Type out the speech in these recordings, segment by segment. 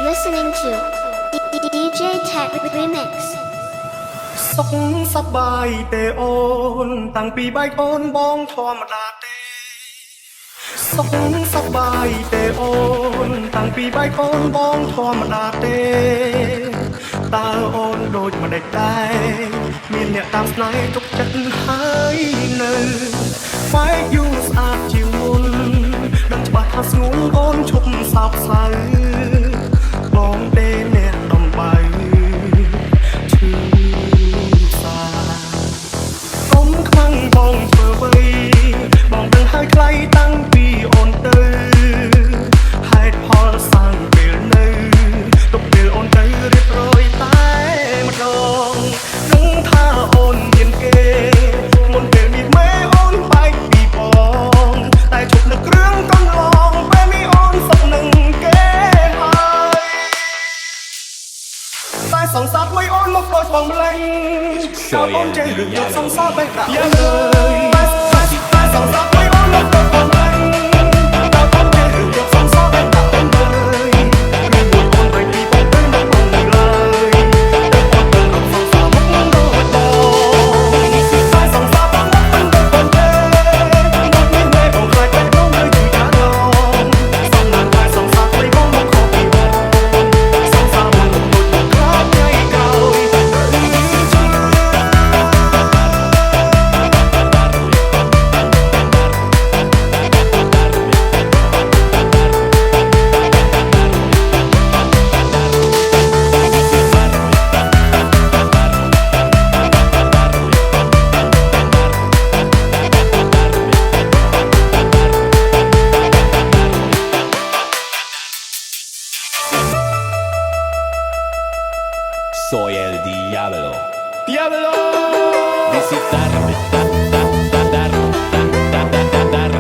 listening to DJ Tech Remix សុខសប្បាយទេអូនតាំងពីបែកអូនបងធម្មតាទេសុខសប្បាយទេអូនតាំងពីបែកអូនបងធម្មតាទេតើអូនដូចម្ដេចដែរមានអ្នកតាមស្នេហ៍ទុកចិត្តហើយនៅបែកយូរស្អាតជាងមុនដឹងច្បាស់ថាស្ងួនអូនឈប់សោកសៅបងទេអ្នកដំបៅឈឺសាកុំខ្មាំងបងធ្វើអ្វីបងដឹងហើយថ្លៃតាំងពីអូនទៅហេតុផលសាំងពេលនៅទុកពេលអូនទៅរៀបរយតែម្ដងដឹងថាអូនមានគេមុនពេលមានមេអូនបែកពីបងតែជប់នឹកគ្រឿងកន្លងពេលមានអូនសុខនឹងគេហើយតែសង្សារមួយអូនមកដូចបងម្លេះចោលអូនចេះរឿងយកសង្សារបែកដាក់យ៉ាងเลยតែសង្សារមួយអូនមកដូចបងម្លេះចោលអូនចេះរឿងយកសង្សារបែកដាក់អូនเลยរឿងមួយអូនបែកពីបងទៅមកបងเลยតែអូនទៅរកសង្សារមកដូចបងតែសង្សារបងមកទៅបងទេមកមានមេបងខ្លាចតែបងនៅជួយចាដងសំណាងតែសង្សារមួយបងមកខកពីបងសង្សារបងមកដូចបងខ្លាចថ្ងៃក្រោយSoy el diablo. Diablo Visitarme, darme, darme,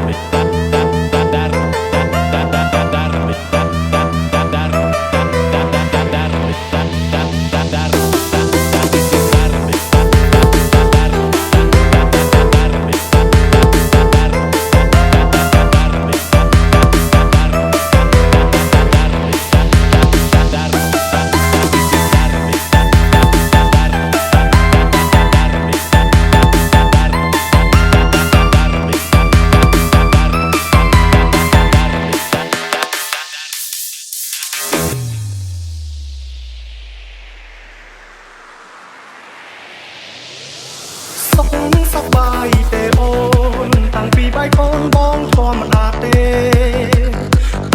សុខសប្បាយទេអូនតាំងពីបែកអូនបងធម្មតាទេ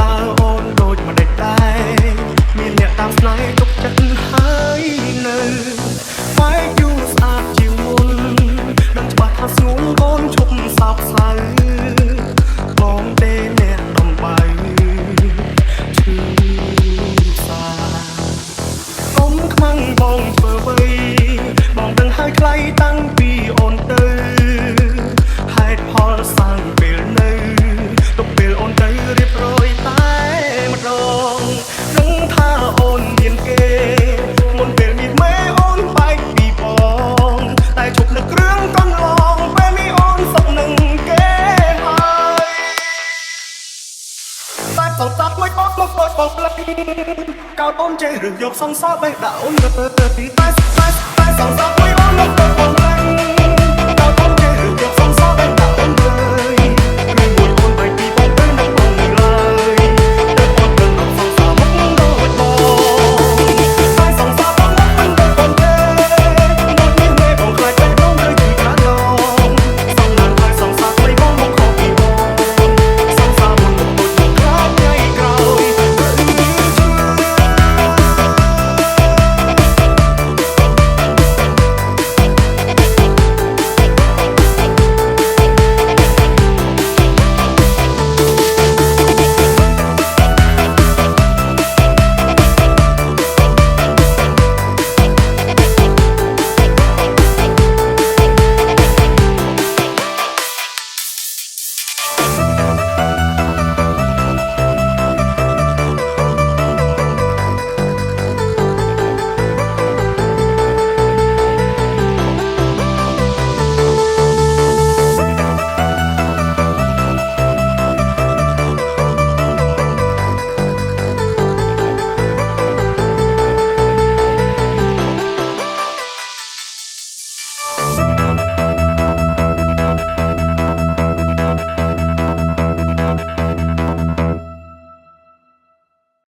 តើអូនដូចម្ដេចដែរមានអ្នកតាមស្នេហ៍ទុកចិត្តហើយនៅបែកយូរស្អាតជាងមុនដឹងច្បាស់ថាស្ងួនអូនឈប់សោកសៅបងទេអ្នកដំបៅឈឺសាកុំខ្មាំងបងធ្វើអ្វីបងដឹងហើយថ្លៃតាំងពីអូនទៅហេតុផលសាំងពេលនៅទុកពេលអូនទៅរៀបរយតែម្ដងដឹងថាអូនមានគេមុនពេលមានមេអូនបែកពីបង cao ôn chế được dọc song sáo bay đã ôn ngập từ tí tay song sáo